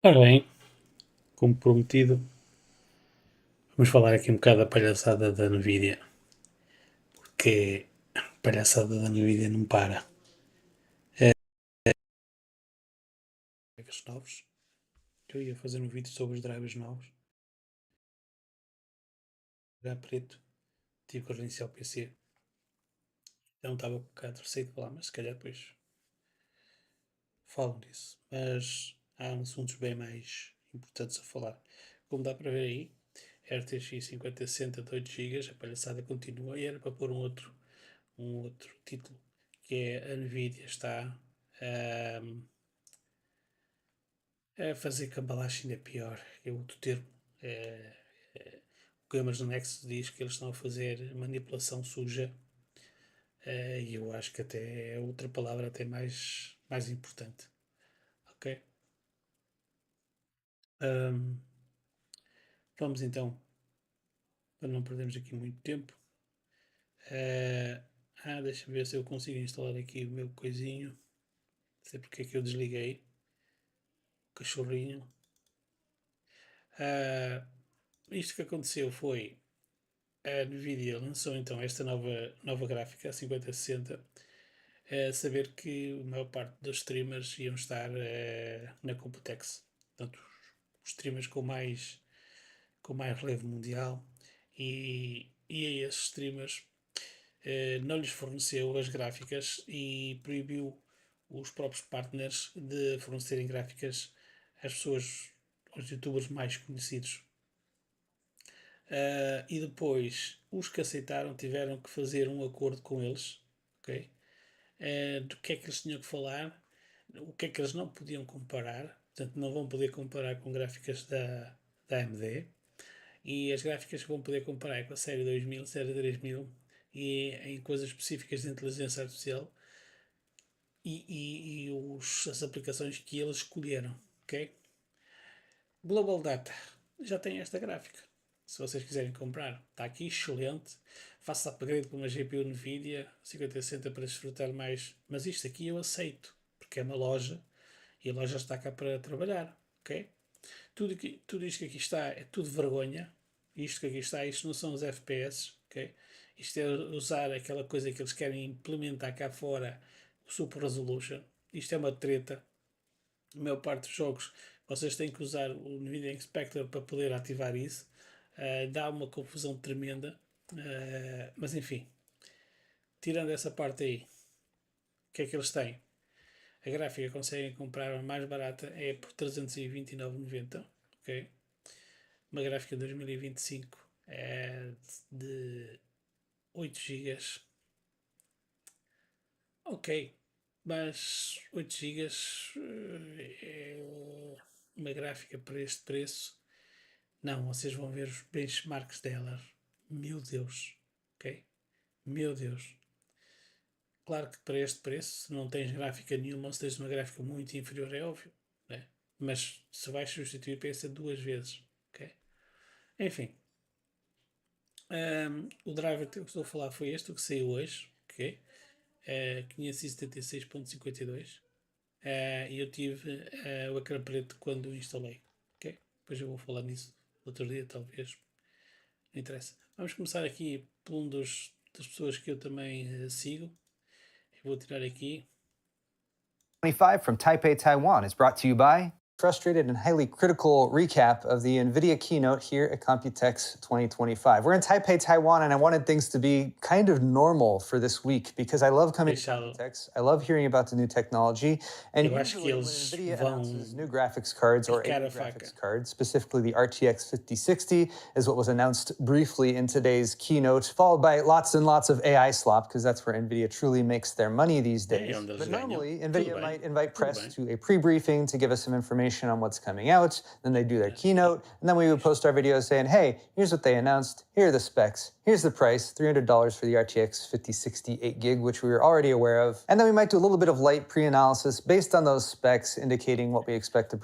Ora bem, como prometido, vamos falar aqui um bocado da palhaçada da Nvidia, porque a palhaçada da Nvidia não para. Drivers novos. Eu ia fazer um vídeo sobre os drivers novos. Já preto, tive que reiniciar o PC. Então estava um bocado receio de falar, mas se calhar depois falam disso. Mas há assuntos bem mais importantes a falar. Como dá para ver aí, RTX 5060 de 8 GB, a palhaçada continua e era para pôr um outro título, que é a Nvidia está a fazer cambalache ainda pior, é outro termo. É, o Gamers no Nexus diz que eles estão a fazer manipulação suja, e eu acho que até é outra palavra até mais importante. Ok? Um, vamos então, para não perdermos aqui muito tempo. Deixa eu ver se eu consigo instalar aqui o meu coisinho. Não sei porque é que eu desliguei o cachorrinho. Isto que aconteceu foi a Nvidia lançou então esta nova gráfica, a 5060, a saber que a maior parte dos streamers iam estar na Computex. Portanto, os streamers com mais relevo mundial, e a esses streamers não lhes forneceu as gráficas e proibiu os próprios partners de fornecerem gráficas às pessoas, aos youtubers mais conhecidos. E depois, os que aceitaram tiveram que fazer um acordo com eles, ok? Do que é que eles tinham que falar, o que é que eles não podiam comparar, portanto, não vão poder comparar com gráficas da AMD, e as gráficas que vão poder comparar é com a série 2000, série 3000, e em coisas específicas de inteligência artificial e as aplicações que eles escolheram, ok? Global Data já tem esta gráfica. Se vocês quiserem comprar, está aqui, excelente. Faça upgrade para uma GPU Nvidia 5060 para desfrutar mais. Mas isto aqui eu aceito, porque é uma loja e a loja está cá para trabalhar, ok? Tudo isto que aqui está é tudo vergonha. Isto que aqui está, isto não são os FPS, ok? Isto é usar aquela coisa que eles querem implementar cá fora, o Super Resolution. Isto é uma treta. A maior parte dos jogos vocês têm que usar o Nvidia Inspector para poder ativar isso. Dá uma confusão tremenda. Mas enfim, tirando essa parte aí, o que é que eles têm? A gráfica conseguem comprar a mais barata, é por 329,90. Ok? Uma gráfica de 2025 é de 8 GB. Ok, mas 8 GB é uma gráfica para este preço. Não, vocês vão ver os benchmarks dela. Meu Deus, ok? Meu Deus. Claro que para este preço, se não tens gráfica nenhuma, ou se tens uma gráfica muito inferior, é óbvio, né? Mas se vais substituir, pensa duas vezes, ok? Enfim, o driver que eu estou a falar foi este, o que saiu hoje, ok? 576.52. E eu tive o ecrã preto quando o instalei, ok? Depois eu vou falar nisso outro dia, talvez. Não interessa. Vamos começar aqui por das pessoas que eu também sigo. Eu vou tirar aqui. 25 from Taipei, Taiwan is brought to you by frustrated and highly critical recap of the NVIDIA keynote here at Computex 2025. We're in Taipei, Taiwan, and I wanted things to be kind of normal for this week because I love coming to Computex. I love hearing about the new technology. And usually when NVIDIA announces new graphics cards or a new graphics card, specifically the RTX 5060 is what was announced briefly in today's keynote, followed by lots and lots of AI slop because that's where NVIDIA truly makes their money these days. But normally, NVIDIA might invite press to a pre-briefing to give us some information on what's coming out. Then they do their keynote, and then we would post our videos saying, hey, here's what they announced, here are the specs, here's the price, $300 for the RTX 5060 8GB, which we were already aware of. And then we might do a little bit of light pre-analysis based on those specs, indicating what we expect to.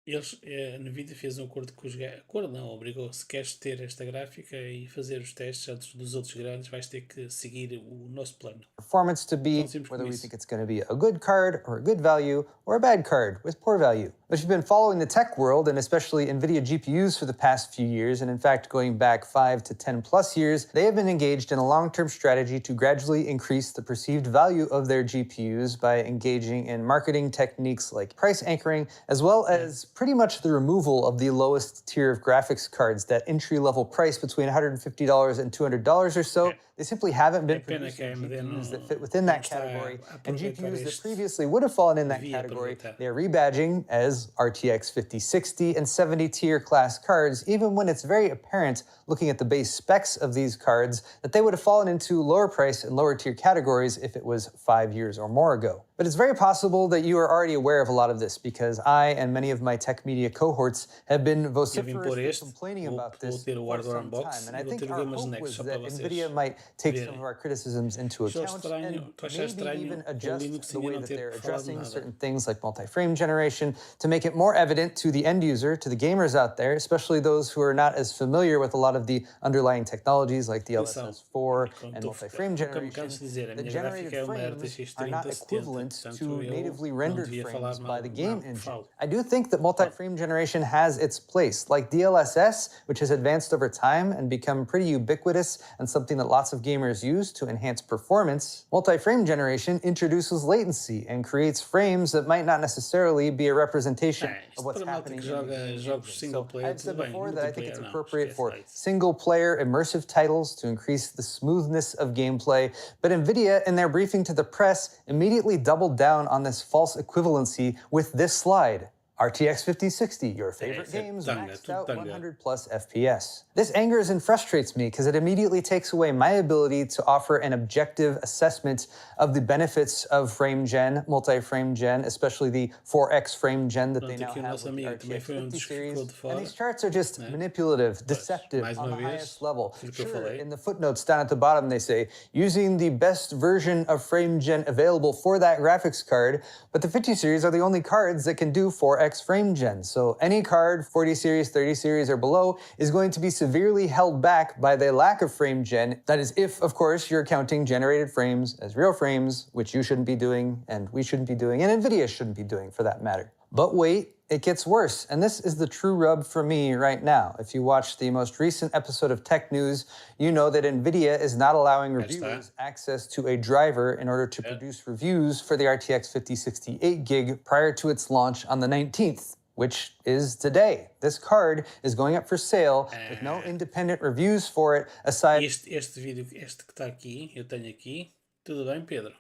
A Nvidia fez um acordo com os gajos. Acordo não, obrigou. Se queres ter esta gráfica e fazer os testes antes dos outros grandes, vais ter que seguir o nosso plano. Performance to be, whether we think it's going to be a good card or a good value or a bad card with poor value. But if you've been following the tech world, and especially Nvidia GPUs for the past few years, and in fact going back 5 to 10 plus years, they have been engaged in a long-term strategy to gradually increase the perceived value of their GPUs by engaging in marketing techniques like price anchoring, as well as pretty much the removal of the lowest tier of graphics cards, that entry-level price between $150 and $200 or so. They simply haven't been producing GPUs that fit within that category, and GPUs that previously would have fallen in that category, they're rebadging as RTX 5060 and 70 tier class cards, even when it's very apparent, looking at the base specs of these cards, that they would have fallen into lower price and lower tier categories if it was 5 years or more ago. But it's very possible that you are already aware of a lot of this, because I and many of my tech media cohorts have been vociferously complaining about this for some time. And I think our hope was that Nvidia might take some of our criticisms into account and maybe even adjust the way that they're addressing certain things like multi-frame generation to make it more evident to the end user, to the gamers out there, especially those who are not as familiar with a lot of the underlying technologies like DLSS 4 and multi-frame generation. The generated frames are not equivalent to natively rendered frames by the game engine. I do think that multi-frame generation has its place, like DLSS, which has advanced over time and become pretty ubiquitous and something that lots of gamers use to enhance performance. Multi-frame generation introduces latency and creates frames that might not necessarily be a representation of what's happening in the game. So I've said before that I think it's appropriate for single-player immersive titles to increase the smoothness of gameplay, but Nvidia, in their briefing to the press, immediately doubled down on this false equivalency with this slide. RTX 5060, your favorite games maxed out 100 plus FPS. This angers and frustrates me because it immediately takes away my ability to offer an objective assessment of the benefits of frame gen, multi-frame gen, especially the 4X frame gen that they now have with the RTX 50 series. And these charts are just manipulative, deceptive on the highest level. Sure, in the footnotes down at the bottom they say, using the best version of frame gen available for that graphics card, but the 50 series are the only cards that can do 4X frame gen. So any card 40 series, 30 series or below is going to be severely held back by the lack of frame gen. That is if, of course, you're counting generated frames as real frames, which you shouldn't be doing, and we shouldn't be doing, and Nvidia shouldn't be doing for that matter. But wait, it gets worse, and this is the true rub for me right now. If you watched the most recent episode of Tech News, you know that Nvidia is not allowing reviewers access to a driver in order to produce reviews for the RTX 5060 8GB prior to its launch on the 19th, which is today. This card is going up for sale with no independent reviews for it aside... Este vídeo, este que está aqui, eu tenho aqui, tudo bem, Pedro?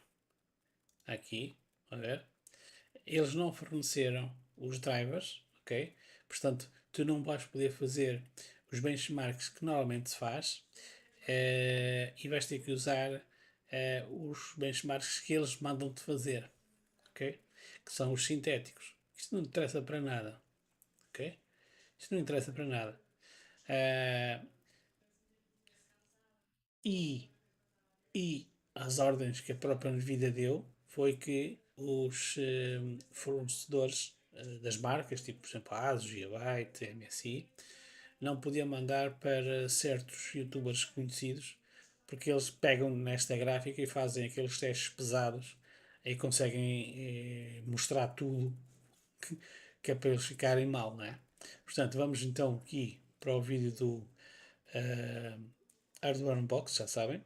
Aqui, a ver? Eles não forneceram os drivers, ok? Portanto, tu não vais poder fazer os benchmarks que normalmente se faz e vais ter que usar os benchmarks que eles mandam-te fazer, ok? Que são os sintéticos. Isto não interessa para nada, ok? Isto não interessa para nada. E as ordens que a própria Nvidia deu foi que os fornecedores das marcas, tipo por exemplo a ASUS, Gigabyte, MSI, não podiam mandar para certos youtubers conhecidos, porque eles pegam nesta gráfica e fazem aqueles testes pesados e conseguem mostrar tudo que é para eles ficarem mal, não é? Portanto, vamos então aqui para o vídeo do Hardware Unbox, já sabem.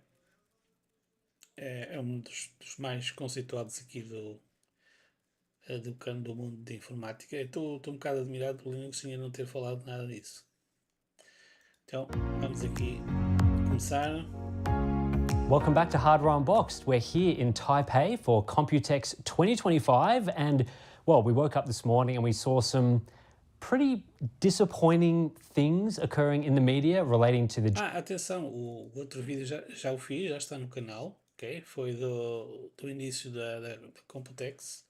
É um dos mais conceituados aqui do mundo de informática. Estou um bocado admirado pelo Linux ainda não ter falado nada disso. Então, vamos aqui começar. Welcome back to Hardware Unboxed. We're here in Taipei for Computex 2025 and, well, we woke up this morning and we saw some pretty disappointing things occurring in the media relating to the... Atenção, o outro vídeo já o fiz, já está no canal, ok? Foi do início da Computex.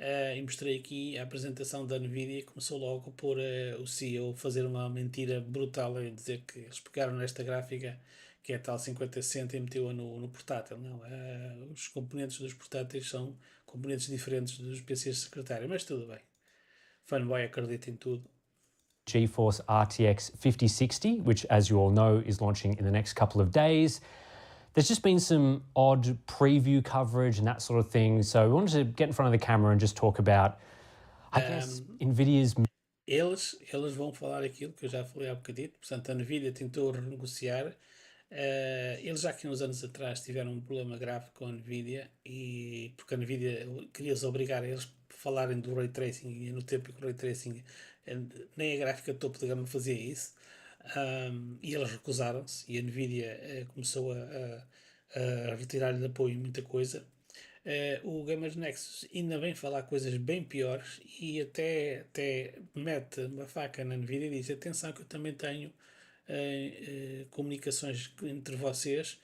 E mostrei aqui a apresentação da Nvidia. Começou logo por o CEO fazer uma mentira brutal e dizer que eles pegaram nesta gráfica, que é a tal 5060, e meteu-a no portátil. Não, os componentes dos portáteis são componentes diferentes dos PCs de secretário, mas tudo bem. Fanboy acredita em tudo. GeForce RTX 5060, which, as you all know, is launching in the next couple of days. There's just been some odd preview coverage and that sort of thing, so we wanted to get in front of the camera and just talk about, I guess Nvidia's Eles vão falar aquilo que eu já falei há bocadito. Portanto, a Nvidia tentou renegociar. Eles já aqui uns anos atrás tiveram um problema grave com a Nvidia, e porque a Nvidia queria-os obrigar a eles a falarem do Ray Tracing, e no tempo que o Ray Tracing nem a gráfica topo de gama fazia isso. E eles recusaram-se, e a Nvidia começou a retirar-lhe de apoio em muita coisa. O Gamers Nexus ainda vem falar coisas bem piores, e até mete uma faca na Nvidia e diz: atenção que eu também tenho comunicações entre vocês,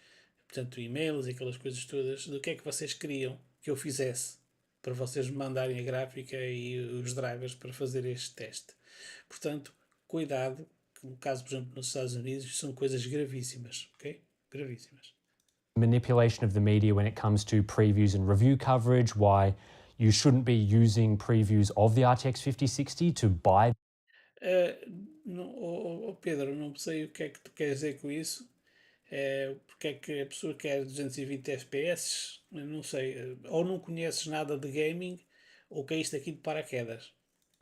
portanto e-mails e aquelas coisas todas, do que é que vocês queriam que eu fizesse para vocês me mandarem a gráfica e os drivers para fazer este teste. Portanto, cuidado, que no caso, por exemplo, nos Estados Unidos, são coisas gravíssimas, ok? Gravíssimas. manipulation of the media when it comes to previews and review coverage, why you shouldn't be using previews of the RTX 5060 to buy. Pedro, não sei o que é que tu queres dizer com isso. Porque é que a pessoa quer 220 FPS? Não sei. Ou não conheces nada de gaming, ou caíste aqui de paraquedas.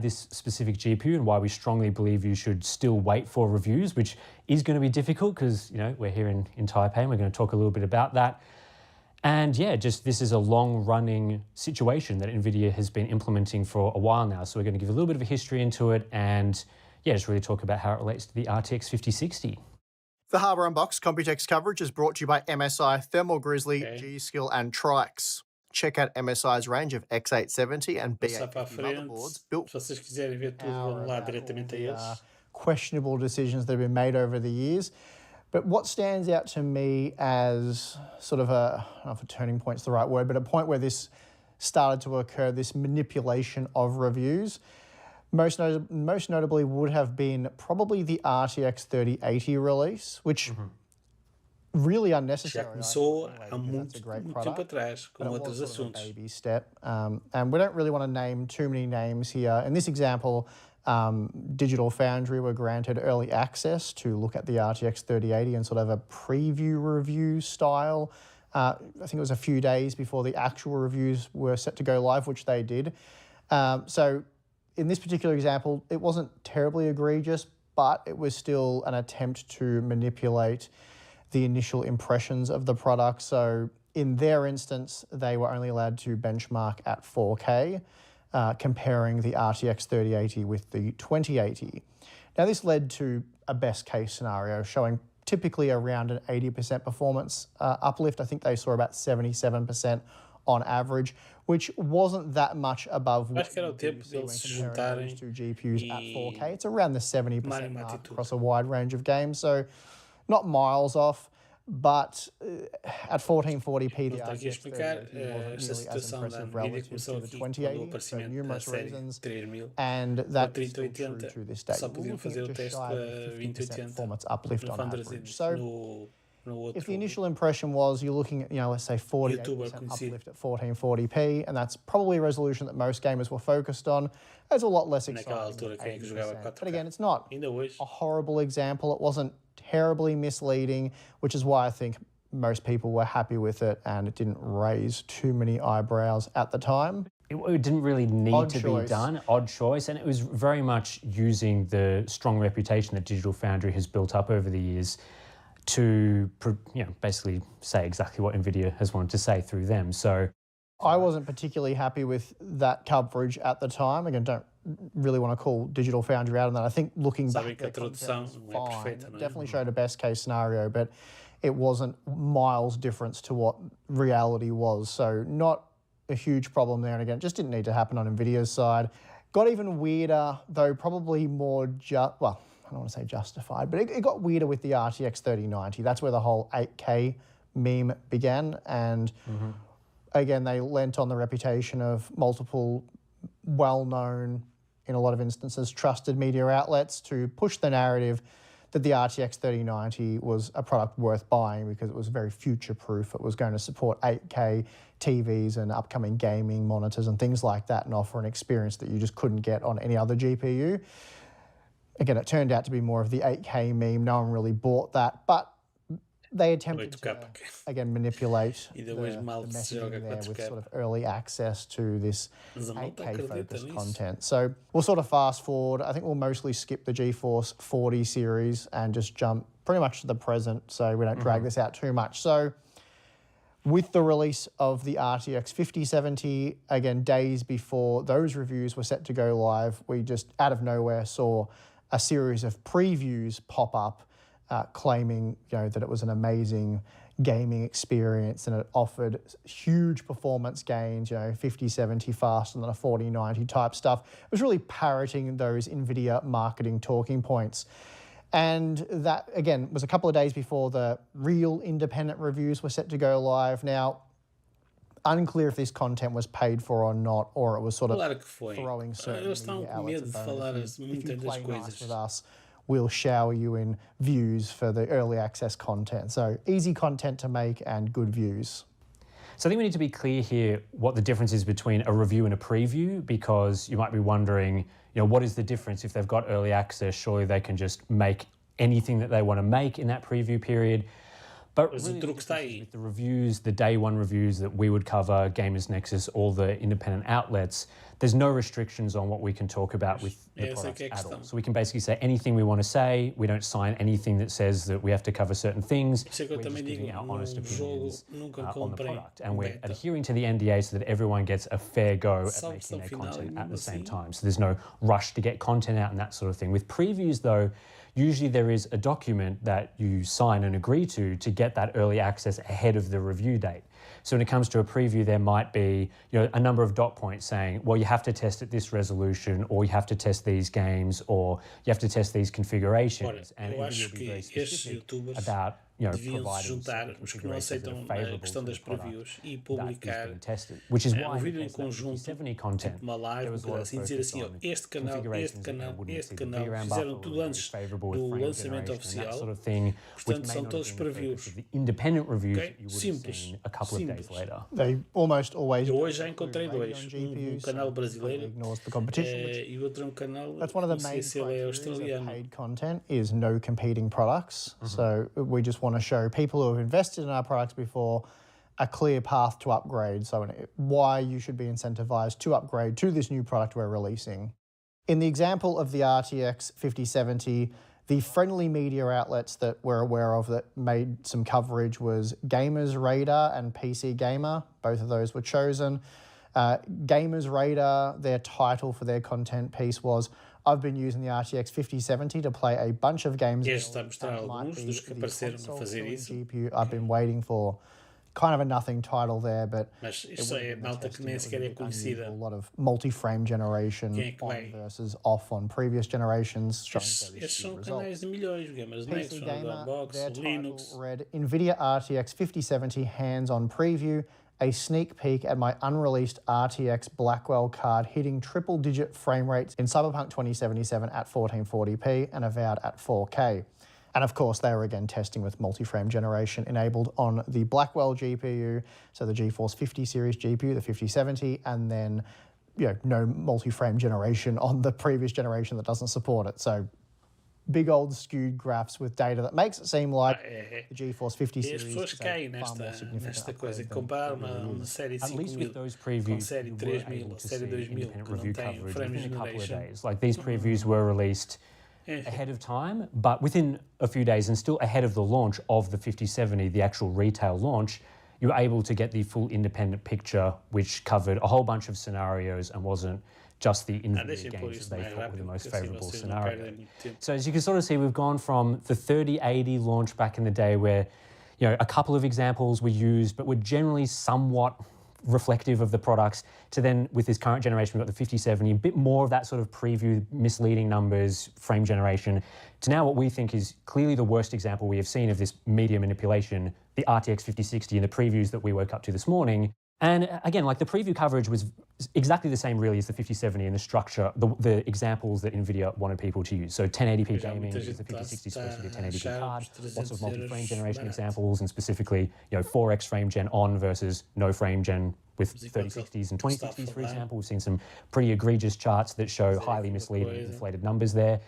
This specific GPU and why we strongly believe you should still wait for reviews, which is going to be difficult because, you know, we're here in Taipei and we're going to talk a little bit about that. And yeah, just this is a long-running situation that Nvidia has been implementing for a while now. So we're going to give a little bit of a history into it and yeah, just really talk about how it relates to the RTX 5060. The Harbour Unboxed Computex coverage is brought to you by MSI, Thermal Grizzly, Okay. G-Skill and Trix. Check out MSI's range of X870 and Passar para a B850 frente. motherboards built Se vocês quiserem ver tudo, vão lá diretamente a eles. Questionable decisions that have been made over the years. But what stands out to me as sort of I don't know if a turning point is the right word, but a point where this started to occur, this manipulation of reviews, most notably would have been probably the RTX 3080 release, which really Já unnecessary. começou I há think muito, that's a great muito product. tempo atrás, com But it outros was sort of a assuntos. baby step. And we don't really want to name too many names here. In this example, Digital Foundry were granted early access to look at the RTX 3080 and sort of a preview review style. I think it was a few days before the actual reviews were set to go live, which they did. So in this particular example, it wasn't terribly egregious, but it was still an attempt to manipulate the initial impressions of the product. So in their instance, they were only allowed to benchmark at 4K, comparing the RTX 3080 with the 2080. Now this led to a best case scenario showing typically around an 80% performance uplift. I think they saw about 77% on average, which wasn't that much above what Acho que era o you tempo see when deles se comparing juntarem those two GPUs at e 4K. It's around the 70% tomarem uma mark atitude. across a wide range of games, so not miles off, but at 1440p, the Ele está aqui a RTX explicar 3080 esta wasn't nearly as situação da impressive Nvidia relative começou to the aqui quando o 2080 for aparecimento da numerous série reasons, 3000. and A that's still true 3080 to this day. só We're podiam looking fazer at o just teste shy com of a a 50% 2080 performance uplift no on Vanguard, average. So no outro if the initial impression was you're looking at, let's say 48% conhecido. uplift at 1440p, and that's probably a resolution that most gamers were focused on, it's a lot less naquela exciting altura, than quem é que jogava 80%. 4K? But again, it's not Ainda hoje. a horrible example. It wasn't terribly misleading, which is why I think most people were happy with it and it didn't raise too many eyebrows at the time. It didn't really need Odd to choice. be done, odd choice, and it was very much using the strong reputation that Digital Foundry has built up over the years to, basically say exactly what Nvidia has wanted to say through them. So I wasn't particularly happy with that coverage at the time. Again, don't really want to call Digital Foundry out on that. I think looking Sabem back, que a their tradução content não é was fine. perfeita, não é? Definitely showed a best case scenario, but it wasn't miles difference to what reality was. So not a huge problem there. And again, it just didn't need to happen on Nvidia's side. Got even weirder, though probably more I don't want to say justified, but it got weirder with the RTX 3090. That's where the whole 8K meme began. And again, they lent on the reputation of multiple well-known, in a lot of instances, trusted media outlets to push the narrative that the RTX 3090 was a product worth buying because it was very future-proof. It was going to support 8K TVs and upcoming gaming monitors and things like that and offer an experience that you just couldn't get on any other GPU. Again, it turned out to be more of the 8K meme. No one really bought that. But they attempted to, 8K. again, manipulate Ainda the hoje mal se joga messaging there with 4K. sort of early access to this Mas a malta 8K acredita focused nisso. content. So we'll sort of fast forward. I think we'll mostly skip the GeForce 40 series and just jump pretty much to the present so we don't drag this out too much. So with the release of the RTX 5070, again, days before those reviews were set to go live, we just out of nowhere saw a series of previews pop up claiming, that it was an amazing gaming experience and it offered huge performance gains, 5070 faster than a 4090 type stuff. It was really parroting those Nvidia marketing talking points. And that, again, was a couple of days before the real independent reviews were set to go live. Now, unclear if this content was paid for or not, or it was sort of Claro que foi. throwing certain Eles estão media com outlets medo de a bone. falar If you muitas das play nice coisas. with us, we'll shower you in views for the early access content. So easy content to make and good views. So I think we need to be clear here what the difference is between a review and a preview, because you might be wondering, what is the difference? If they've got early access, surely they can just make anything that they want to make in that preview period. But Mas really, o the truque está difference is aí. with the reviews, the day one reviews that we would cover, Gamers Nexus, all the independent outlets, there's no restrictions on what we can talk about with the Essa é products que é a at all. questão. So we can basically say anything we want to say. We don't sign anything that says that we have to cover certain things. Isso é que eu We're just também giving digo, our num honest jogo opinions nunca on the comprem product. And we're beta. adhering to the NDA so that everyone gets a fair go at Só a making versão their final content e at the mesmo same assim. time. So there's no rush to get content out and that sort of thing. With previews though, usually there is a document that you sign and agree to get that early access ahead of the review date. So when it comes to a preview, there might be a number of dot points saying, well, you have to test at this resolution, or you have to test these games, or you have to test these configurations. Ora, eu Nvidia acho will be que very estes specific youtubers about deviam se providing juntar, certain os que não configurations that aceitam are a favourable questão to das the product previews, e that is publicar being tested, which is um why in the vídeo em case of that conjunto, 5070 content, tipo uma live, there uma was a coisa lot of assim, dizer focus assim, ó, on este canal, configurations that they wouldn't este see the canal, VRAM fizeram buffer tudo were antes favourable with do frame lançamento generation and that oficial. sort of thing, which Portanto, may são not have todos been the focus previews. of the independent reviews Ok? that you would have Simples. seen a couple of days Simples. later. They almost always Eu do hoje já include encontrei dois, Radeon um GPUs, canal so brasileiro completely ignores the competition, which e o outro é um canal, that's one of the não sei main se ele é criteria of australiano. paid content is no competing products. So we just want to show people who have invested in our products before a clear path to upgrade. So why you should be incentivized to upgrade to this new product we're releasing. In the example of the RTX 5070, the friendly media outlets that we're aware of that made some coverage was Gamers Radar and PC Gamer. Both of those were chosen. Gamers Radar, their title for their content piece was, I've been using the RTX 5070 to play a bunch of games. Este está a mostrar and it might alguns be dos que the apareceram a console fazer killing isso. GPU I've been waiting for. Kind of a nothing title there, but Mas it isso would have é been the malta que testing nem that was a sequer é bit conhecida. unusual. A lot of multi-frame generation Quem é que on vai? versus off on previous generations. Showing Estes very são skewed canais results. de milhões, Gamers PC Nexus, Gamer, Box, their title Linux. read Nvidia RTX 5070 hands-on preview, a sneak peek at my unreleased RTX Blackwell card hitting triple-digit frame rates in Cyberpunk 2077 at 1440p and avowed at 4K. And of course, they were again testing with multi-frame generation enabled on the Blackwell GPU, so the GeForce 50 series GPU, the 5070, and then no multi-frame generation on the previous generation that doesn't support it. So big old skewed graphs with data that makes it seem like the GeForce 50 E series as pessoas is a caem far more nesta significant coisa, upgrade que than comparar it really uma is. série de At 5 least mil with those com previews, série you were 3000, able to série see 2000, independent que não review tem coverage frame within a couple of generation. days. Like these previews were released ahead of time, but within a few days and still ahead of the launch of the 5070, the actual retail launch, you were able to get the full independent picture, which covered a whole bunch of scenarios and wasn't just the Nvidia Deixem pôr games isso that they mais thought were the rápido, most porque assim favourable vocês não scenario. perdem muito tempo. So as you can sort of see, we've gone from the 3080 launch back in the day where, a couple of examples were used, but were generally somewhat reflective of the products, to then with this current generation, we've got the 5070, a bit more of that sort of preview, misleading numbers, frame generation, to now what we think is clearly the worst example we have seen of this media manipulation, the RTX 5060 and the previews that we woke up to this morning. And again, like the preview coverage was exactly the same really as the 5070 in the structure, the example that Nvidia wanted people to use. So 1080p gaming is the 5060 supposed to be a 1080p card, lots of multi-frame generation examples, and specifically 4x frame gen on versus no frame gen with 3060s and 2060s, for example. We've seen some pretty egregious charts that show highly misleading inflated numbers there.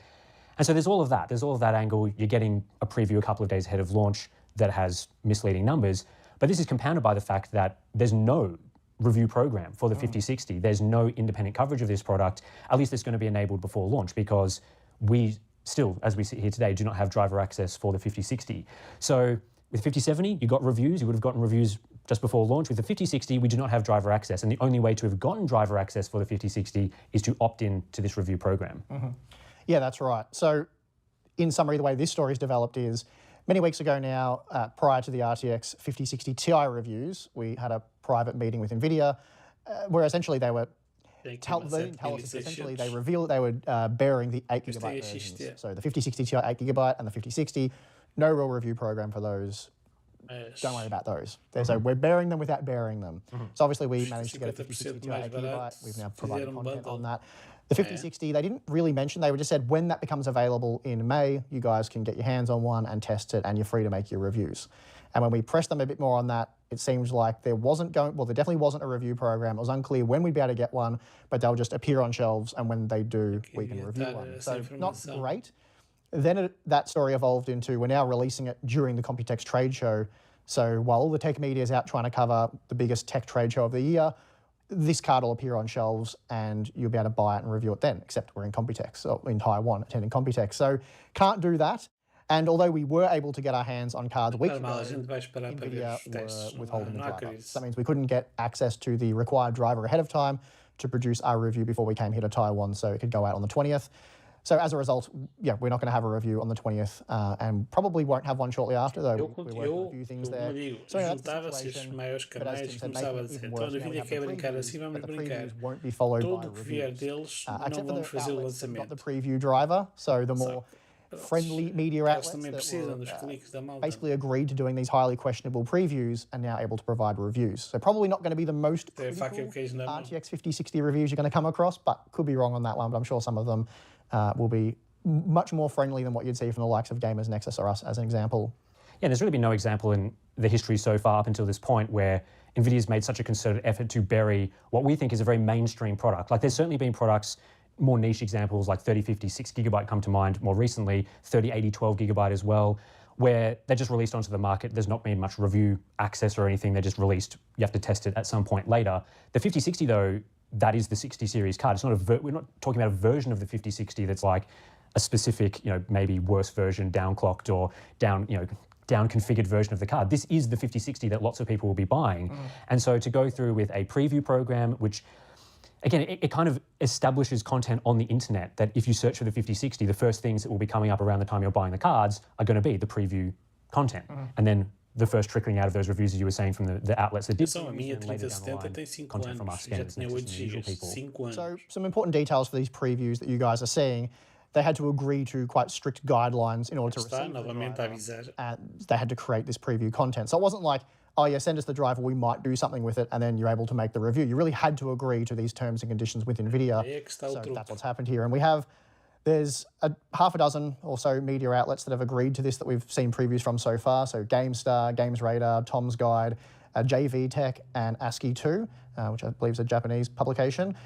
And so there's all of that. There's all of that angle. You're getting a preview a couple of days ahead of launch. that has misleading numbers. But this is compounded by the fact that there's no review program for the 5060. There's no independent coverage of this product. At least it's going to be enabled before launch, because we still, as we sit here today, do not have driver access for the 5060. So with 5070, you got reviews. You would have gotten reviews just before launch. With the 5060, we do not have driver access. And the only way to have gotten driver access for the 5060 is to opt in to this review program. Yeah, that's right. So in summary, the way this story is developed is many weeks ago now, prior to the RTX 5060 Ti reviews, we had a private meeting with Nvidia where essentially they were they didn't tell us, essentially they revealed they were bearing the 8GB versions. So the 5060 Ti 8GB and the 5060, no real review program for those. Don't worry about those. So we're bearing them without bearing them. So obviously we managed to get a 5060 Ti 8GB. We've now provided content on that. The 5060, they didn't really mention, they just said when that becomes available in May, you guys can get your hands on one and test it, and you're free to make your reviews. And when we pressed them a bit more on that, it seems like there definitely wasn't a review program. It was unclear when we'd be able to get one, but they'll just appear on shelves, and when they do, we can review one. So not great. Then that story evolved into, we're now releasing it during the Computex trade show. So while all the tech media is out trying to cover the biggest tech trade show of the year, this card will appear on shelves and you'll be able to buy it and review it then, except we're in Computex, or in Taiwan, attending Computex. So can't do that. And although we were able to get our hands on cards weeks ago, Nvidia were withholding the driver. So that means we couldn't get access to the required driver ahead of time to produce our review before we came here to Taiwan, so it could go out on the 20th. So as a result, yeah, we're not going to have a review on the 20th, and probably won't have one shortly after, though. We're working on a few things there. So yeah, that's the situation. But as Tim said, making it even worse, now we have the previews, but the previews won't be followed by reviews. Except for the outlets that got the preview driver, so the more friendly media outlets that were basically agreed to doing these highly questionable previews and now able to provide reviews. So probably not going to be the most critical RTX 5060 reviews you're going to come across, but could be wrong on that one, but I'm sure some of them will be much more friendly than what you'd see from the likes of Gamers Nexus or us, as an example. Yeah, there's really been no example in the history so far up until this point where Nvidia's made such a concerted effort to bury what we think is a very mainstream product. Like, there's certainly been products, more niche examples like 3050 6GB come to mind more recently, 3080 12GB as well, where they're just released onto the market. There's not been much review access or anything. They're just released. You have to test it at some point later. The 5060 though, that is the 60 series card. It's not we're not talking about a version of the 5060 that's like a specific, maybe worse version, downclocked or down configured version of the card. This is the 5060 that lots of people will be buying. And so to go through with a preview program, which again, it kind of establishes content on the internet that if you search for the 5060, the first things that will be coming up around the time you're buying the cards are going to be the preview content. And then the first trickling out of those reviews, as you were saying, from the outlets that did. So some important details for these previews that you guys are seeing. They had to agree to quite strict guidelines in order to receive the driver, and they had to create this preview content. So it wasn't like, oh yeah, send us the driver, we might do something with it, and then you're able to make the review. You really had to agree to these terms and conditions with Nvidia. So that's what's happened here. And there's half a dozen or so media outlets that have agreed to this that we've seen previews from so far. So GameStar, Games Radar, Tom's Guide, JV Tech, and ASCII2, which I believe is a Japanese publication.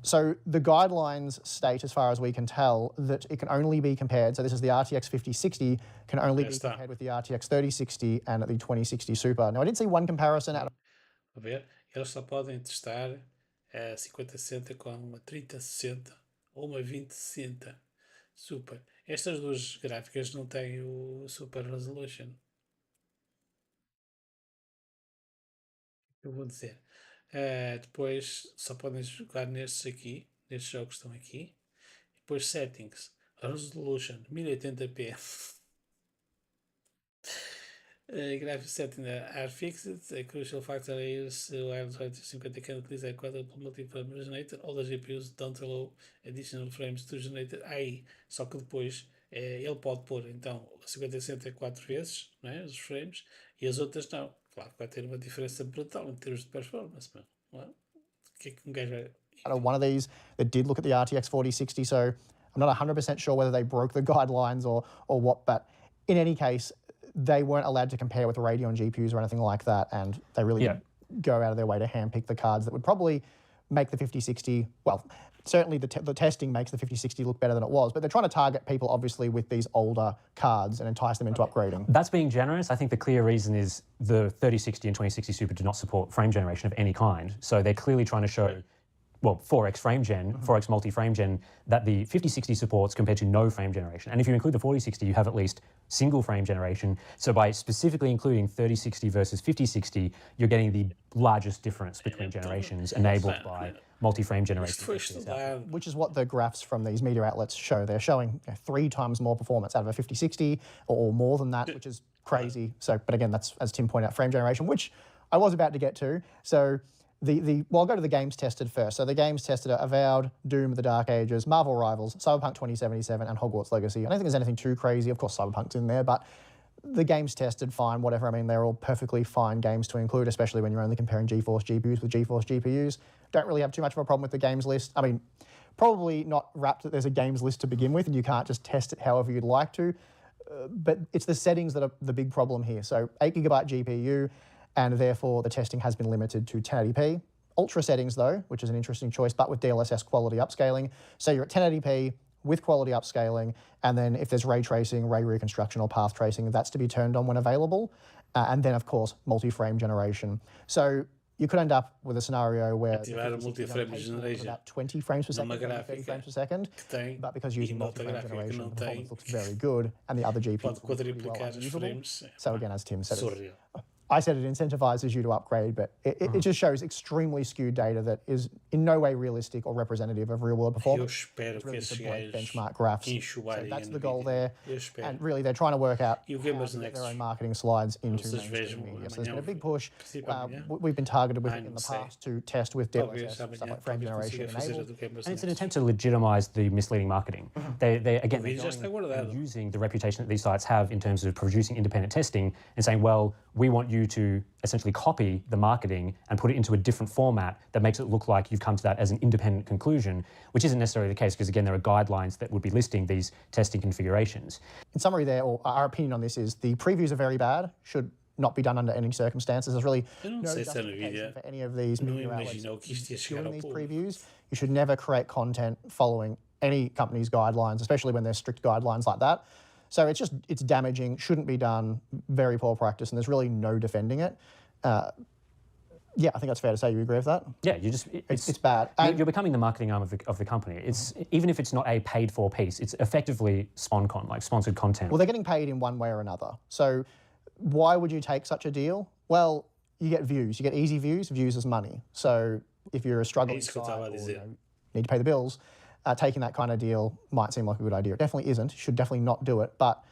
So the guidelines state, as far as we can tell, that it can only be compared, so this is the RTX 5060, can only be compared with the RTX 3060 and the 2060 Super. Now, I did see one comparison out of... A ver, eles só podem testar a 5060 com uma 3060 ou uma 2060 Super. Estas duas gráficas não têm o Super Resolution. Eu vou dizer. Depois só podem jogar nestes aqui, nestes jogos que estão aqui. Depois settings, resolution 1080p. Graphic setting are fixed. A crucial factor is wireless 50 can utilize a quadruple multi-frame generator. All the GPUs don't allow additional frames to generate. Aí, só que depois ele pode pôr então 50-60 é 4 vezes, não é? Os frames, e as outras não. Claro que vai ter uma diferença brutal em termos de performance, mas o que é que um gajo vai... One of these that did look at the RTX 4060, so I'm not 100% sure whether they broke the guidelines or what, but in any case, they weren't allowed to compare with Radeon GPUs or anything like that, and they really go out of their way to handpick the cards that would probably make the 5060, well, certainly the testing makes the 5060 look better than it was, but they're trying to target people obviously with these older cards and entice them into upgrading. That's being generous. I think the clear reason is the 3060 and 2060 Super do not support frame generation of any kind. So they're clearly trying to show, well, 4x frame gen, 4x multi-frame gen, that the 5060 supports compared to no frame generation. And if you include the 4060, you have at least single frame generation. So by specifically including 3060 versus 5060, you're getting the largest difference between generations enabled by multi-frame generation. Which is what the graphs from these media outlets show. They're showing 3 times more performance out of a 5060 or more than that, which is crazy. So, but again, that's, as Tim pointed out, frame generation, which I was about to get to. So well, I'll go to the games tested first. So the games tested are Avowed, Doom, The Dark Ages, Marvel Rivals, Cyberpunk 2077, and Hogwarts Legacy. I don't think there's anything too crazy. Of course, Cyberpunk's in there, but the games tested, fine, whatever. I mean, they're all perfectly fine games to include, especially when you're only comparing GeForce GPUs with GeForce GPUs. Don't really have too much of a problem with the games list. I mean, probably not wrapped that there's a games list to begin with and you can't just test it however you'd like to. But it's the settings that are the big problem here. So 8GB GPU, and therefore the testing has been limited to 1080p. Ultra settings though, which is an interesting choice, but with DLSS quality upscaling. So you're at 1080p with quality upscaling, and then if there's ray tracing, ray reconstruction, or path tracing, that's to be turned on when available. And then of course, multi-frame generation. So you could end up with a scenario where multi-frame generation about 20 frames per second, 30 frames per second, but because using multi-frame generation, the performance looks very good, and the other GPUs look pretty well unusable. So again, as Tim said, I said it incentivizes you to upgrade, but it just shows extremely skewed data that is in no way realistic or representative of real-world performance. It's really just a blank benchmark graphs. So that's the goal there. And really, they're trying to work out how to get their own marketing slides into mainstream media. So there's been a big push. We've been targeted with it in the past to test with DLSS, stuff like frame generation enabled. And it's an attempt to legitimize the misleading marketing. They're using the reputation that these sites have in terms of producing independent testing and saying, well, we want you to essentially copy the marketing and put it into a different format that makes it look like you've come to that as an independent conclusion, which isn't necessarily the case because, again, there are guidelines that would be listing these testing configurations. In summary there, or our opinion on this is the previews are very bad, should not be done under any circumstances. There's really no justification for any of these media outlets doing these previews. You should never create content following any company's guidelines, especially when there's strict guidelines like that. So it's damaging, shouldn't be done, very poor practice, and there's really no defending it. Yeah, I think that's fair to say. You agree with that? Yeah, it's bad. You're becoming the marketing arm of the company. It's even if it's not a paid-for piece, it's effectively SponCon, like sponsored content. Well, they're getting paid in one way or another. So why would you take such a deal? Well, you get views. You get easy views. Views is money. So if you're a struggling site or need to pay the bills, taking that kind of deal might seem like a good idea. It definitely isn't. Should definitely not do it. But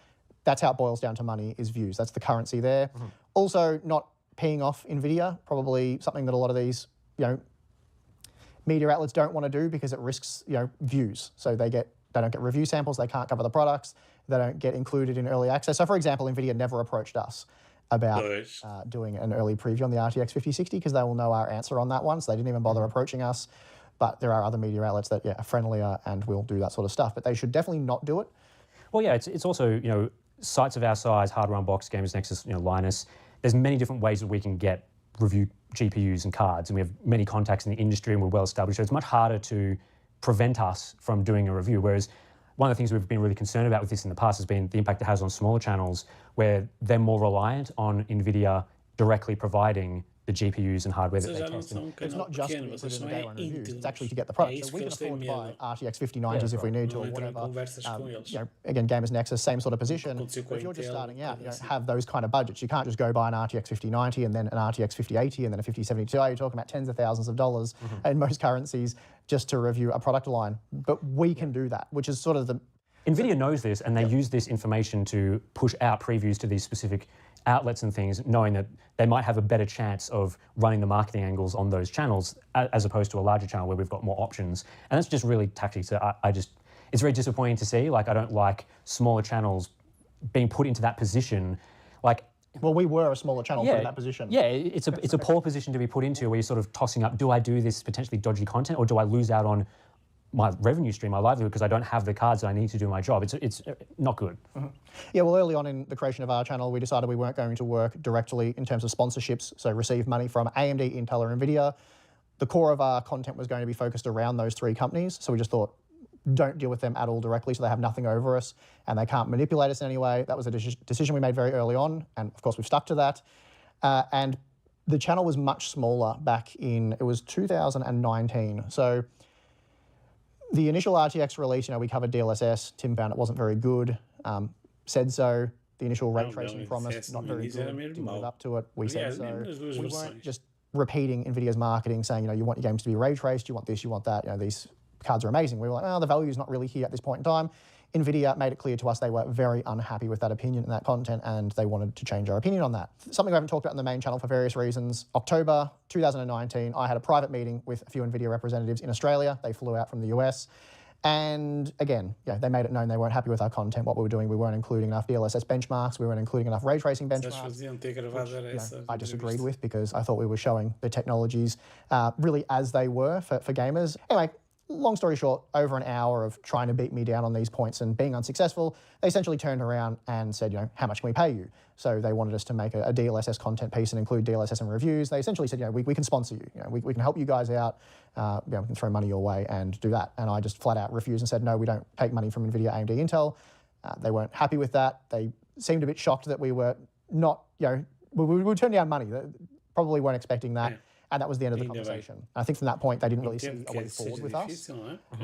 that's how it boils down to money, is views. That's the currency there. Also, not peeing off Nvidia, probably something that a lot of these, media outlets don't want to do because it risks, views. So they don't get review samples, they can't cover the products, they don't get included in early access. So for example, Nvidia never approached us about doing an early preview on the RTX 5060 because they will know our answer on that one. So they didn't even bother approaching us. But there are other media outlets that, are friendlier and will do that sort of stuff. But they should definitely not do it. Well, yeah, it's also, sites of our size, Hardware Unboxed, Games Nexus, Linus, there's many different ways that we can get review GPUs and cards, and we have many contacts in the industry and we're well established. So it's much harder to prevent us from doing a review. Whereas one of the things we've been really concerned about with this in the past has been the impact it has on smaller channels where they're more reliant on Nvidia directly providing the GPUs and hardware that they test. It's not just to put in the day one reviews, it's actually to get the product. So we can afford to buy RTX 5090s if we need to or whatever. Again, Gamers Nexus, same sort of position. But if you're just starting out, you don't have those kind of budgets. You can't just go buy an RTX 5090 and then an RTX 5080 and then a 5070 Ti. You're talking about tens of thousands of dollars in most currencies just to review a product line. But we can do that, which is sort of the... Nvidia knows this, and they use this information to push out previews to these specific outlets and things, knowing that they might have a better chance of running the marketing angles on those channels as opposed to a larger channel where we've got more options. And that's just really tactics. So it's very disappointing to see. Like, I don't like smaller channels being put into that position. Like, well, we were a smaller channel put in that position. Yeah, it's a poor position to be put into where you're sort of tossing up, do I do this potentially dodgy content or do I lose out on my revenue stream, my livelihood, because I don't have the cards that I need to do my job. It's not good. Yeah, well, early on in the creation of our channel, we decided we weren't going to work directly in terms of sponsorships, so receive money from AMD, Intel, or Nvidia. the core of our content was going to be focused around those 3 companies. So we just thought, don't deal with them at all directly, so they have nothing over us and they can't manipulate us in any way. That was a decision we made very early on, and of course we've stuck to that. And the channel was much smaller back in, it was 2019. So the initial RTX release, we covered DLSS. Tim found it wasn't very good, said so. The initial ray tracing promise, not very good, didn't live up to it. We said so. We weren't just repeating NVIDIA's marketing saying, you want your games to be ray traced, you want this, you want that, these cards are amazing. We were like, oh, the value is not really here at this point in time. NVIDIA made it clear to us they were very unhappy with that opinion and that content, and they wanted to change our opinion on that. Something we haven't talked about in the main channel for various reasons. October 2019, I had a private meeting with a few NVIDIA representatives in Australia. They flew out from the US. And again, they made it known they weren't happy with our content, what we were doing. We weren't including enough DLSS benchmarks. We weren't including enough ray tracing benchmarks, which, I disagreed with because I thought we were showing the technologies really as they were for gamers. Anyway, long story short, over an hour of trying to beat me down on these points and being unsuccessful, they essentially turned around and said, how much can we pay you? So they wanted us to make a DLSS content piece and include DLSS and reviews. They essentially said, we can sponsor you. We can help you guys out. We can throw money your way and do that. And I just flat out refused and said, no, we don't take money from NVIDIA, AMD, Intel. They weren't happy with that. They seemed a bit shocked that we were not, we turned down money. They probably weren't expecting that. Yeah. And that was the end of the conversation. I think from that point, they didn't really see a way forward with us.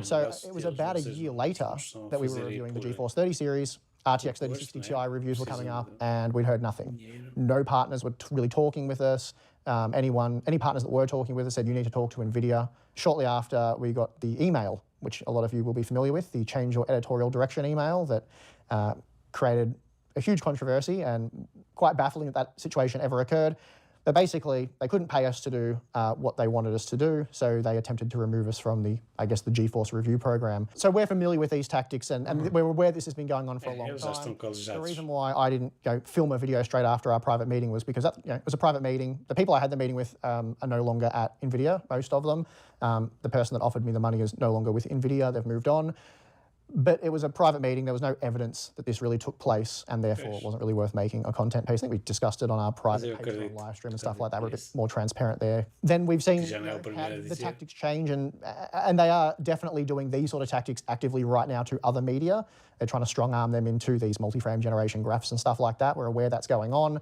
So it was about a year later that we were reviewing the GeForce 30 series. RTX 3060 Ti reviews were coming up, and we'd heard nothing. No partners were really talking with us. Any partners that were talking with us said, you need to talk to NVIDIA. Shortly after, we got the email, which a lot of you will be familiar with, the change your editorial direction email that created a huge controversy and quite baffling that situation ever occurred. But basically, they couldn't pay us to do what they wanted us to do, so they attempted to remove us from the GeForce review program. So we're familiar with these tactics, and we're aware this has been going on for a long time. The reason why I didn't film a video straight after our private meeting was because it was a private meeting. The people I had the meeting with are no longer at NVIDIA, most of them. The person that offered me the money is no longer with NVIDIA. They've moved on. But it was a private meeting. There was no evidence that this really took place, and therefore it wasn't really worth making a content piece. I think we discussed it on our private Patreon live stream and stuff like that. We're a bit more transparent there. Then we've seen how the tactics change, and they are definitely doing these sort of tactics actively right now to other media. They're trying to strong-arm them into these multi-frame generation graphs and stuff like that. We're aware that's going on.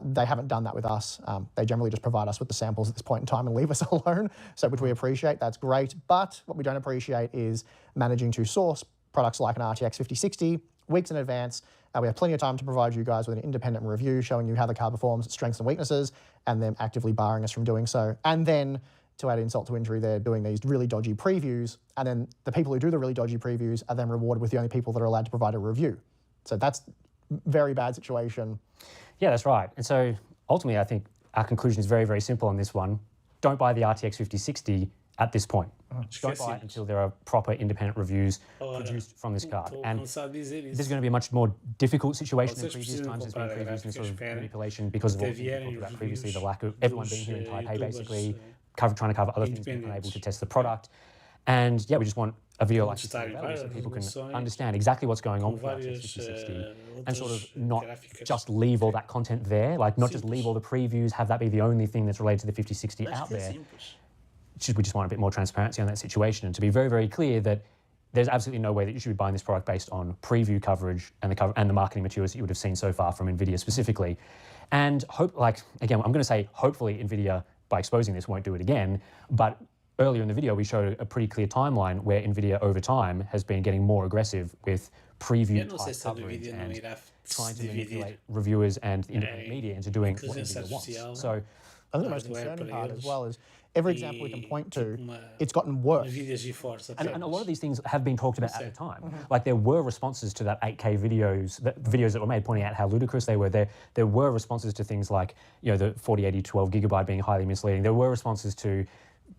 They haven't done that with us. They generally just provide us with the samples at this point in time and leave us alone, so which we appreciate. That's great. But what we don't appreciate is managing to source products like an RTX 5060 weeks in advance. We have plenty of time to provide you guys with an independent review showing you how the card performs, its strengths and weaknesses, and them actively barring us from doing so. And then, to add insult to injury, they're doing these really dodgy previews, and then the people who do the really dodgy previews are then rewarded with the only people that are allowed to provide a review. So that's a very bad situation. Yeah, that's right. And so ultimately, I think our conclusion is very, very simple on this one. Don't buy the RTX 5060 at this point. Don't buy it until there are proper independent reviews produced from this card. And this is going to be a much more difficult situation than previous times. There's been previous sort of manipulation because of what we talked about previously, the lack of everyone being here in Taipei, basically trying to cover other things, being unable to test the product. And yeah, we just want a video like this so people can understand exactly what's going on with RTX 5060 and sort of not just leave all that content there, like not just leave all the previews, have that be the only thing that's related to the 5060 out there. We just want a bit more transparency on that situation, and to be very, very clear that there's absolutely no way that you should be buying this product based on preview coverage and the marketing materials that you would have seen so far from NVIDIA specifically. And again, I'm going to say hopefully NVIDIA, by exposing this, won't do it again, but earlier in the video we showed a pretty clear timeline where NVIDIA over time has been getting more aggressive with preview type coverage and trying to manipulate reviewers and independent media into doing what NVIDIA wants. So I think the most concerning part as well is every example we can point to, it's gotten worse. And a lot of these things have been talked about at the time. Like there were responses to that 8K videos that were made pointing out how ludicrous they were. There were responses to things like, the 4080 12GB being highly misleading. There were responses to,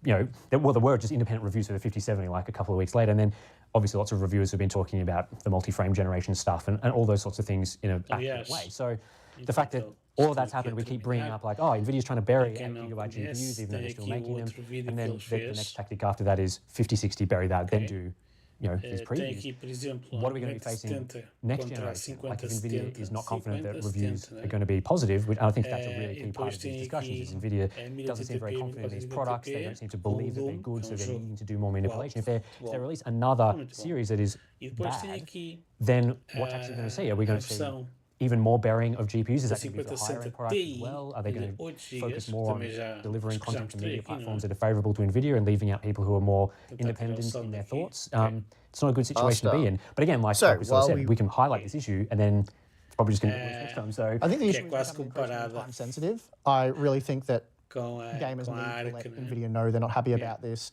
there were just independent reviews for the 5070 like a couple of weeks later. And then obviously lots of reviewers have been talking about the multi-frame generation stuff and all those sorts of things in an accurate way. So the fact that all of that's happened, we keep bringing up like, NVIDIA's trying to bury 8GB GPUs even though they're still making them. And then the next tactic after that is 5060, bury that, then do these Tem previews. aqui, por exemplo, What are we going to be facing 70 next contra generation? Like if 50, Nvidia 70, is not confident that 50, reviews 70, are going to be positive, which I think that's a e really key part depois of these tem discussions. Is aqui Nvidia é doesn't seem very 1080p, confident in these 1480p, products. They don't seem to com believe that they're Doom, good, é so um they're jogo needing to do more manipulation. muito If they bom. release another Muito bom. series that is E depois tem bad, aqui then what's actually going to see? Are we a going to see versão even more bearing of GPUs? Is da that going to be for 5060 higher-end products as Ti well? Are they de going 8 to GB, focus que more on também já, delivering acho que já content to mostrei media aqui, não platforms é? that are favorable to Nvidia and leaving out people who are more Tentar tirar o independent som in their daqui. thoughts? Ok. It's not a good situation to be in. But again, like So, we sort of while said, we can highlight this issue and then it's probably just going to get worse next time. So I think the que issue é is quase becoming increasingly comparada time sensitive. I really think that com gamers com a need to Arc, let né? Nvidia know they're not happy Yeah. about this,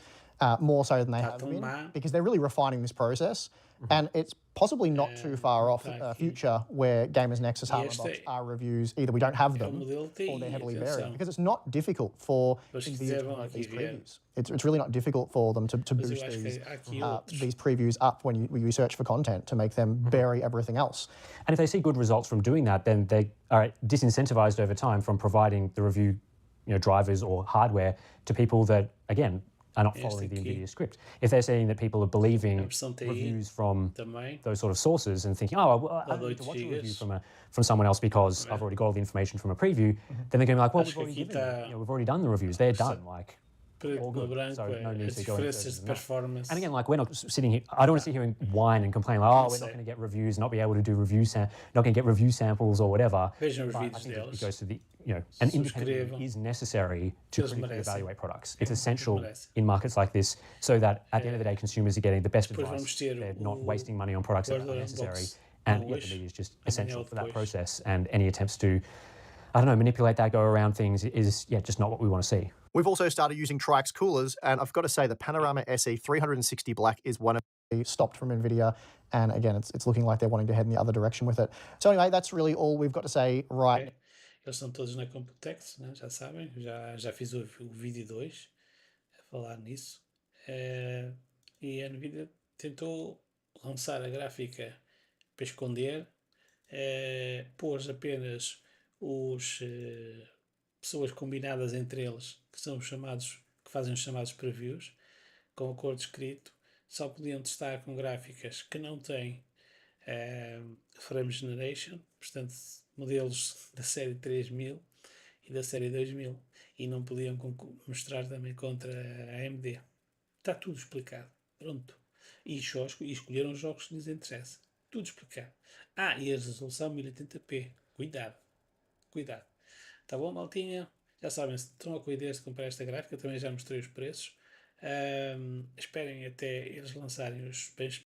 more so than they Tá have tão been, má. because they're really refining this process. And it's possibly not too far off tá a aqui. future where Gamers Nexus E Hardware este Box é- are reviews. Either we don't have É o them modelo Ti, or they're heavily atenção. varied, because it's not difficult for Mas se Nvidia quiser to vão promote aqui these ver. previews. It's really not difficult for them to Mas boost eu acho que há aqui outros. these previews up when you search for content to make them vary everything else. And if they see good results from doing that, then they are disincentivized over time from providing the review, drivers or hardware to people that, again, are not following the aqui. Nvidia script. If they're seeing that people are believing versão TI reviews from também. those sort of sources and thinking, oh, well, I don't need to 8 watch a review gigas. from someone else because I've already got all the information from a preview, then they're going to be like, well, Acho we've que already aqui given, tá- we've already done the reviews. They're done. Like, Preto all no good. branco, So no need as to go any diferenças further de than that. performance. And again, like we're not sitting here. I don't want to sit here and whine and complain like, oh, we're not sei. going to get reviews, not be able to do not going to get review samples or whatever. Vejam os But I vídeos think it deles. goes to the an independent Subscrevam. review is necessary to Eles critically merecem. evaluate products. It's essential merecem. in markets like this, so that at the end of the day, consumers are getting the best Depois vamos advice. ter They're not o wasting money on products that are Warzone unnecessary. Unbox And não the hoje, media is just amanhã essential ou for that depois. process. And any attempts to, I don't know, manipulate that, go around things is just not what we want to see. We've also started using Trike's coolers, and I've got to say the Panorama SE 360 Black is one of Stopped from Nvidia, and again, it's looking like they're wanting to head in the other direction with it. So anyway, that's really all we've got to say right. Ok? Eles são todos na Computex, né? Já sabem. Já fiz o vídeo 2 a falar nisso. E a Nvidia tentou lançar a gráfica para esconder, pôs apenas os pessoas combinadas entre eles, que são chamados, que fazem os chamados previews, com acordo escrito, só podiam testar com gráficas que não têm frame generation, portanto modelos da série 3000 e da série 2000, e não podiam mostrar também contra a AMD. Está tudo explicado, pronto. E escolheram os jogos que lhes interessam, tudo explicado. E a resolução 1080p, cuidado. Tá bom, maltinha? Já sabem, se estão com ideias de comprar esta gráfica, também já mostrei os preços. Esperem até eles lançarem os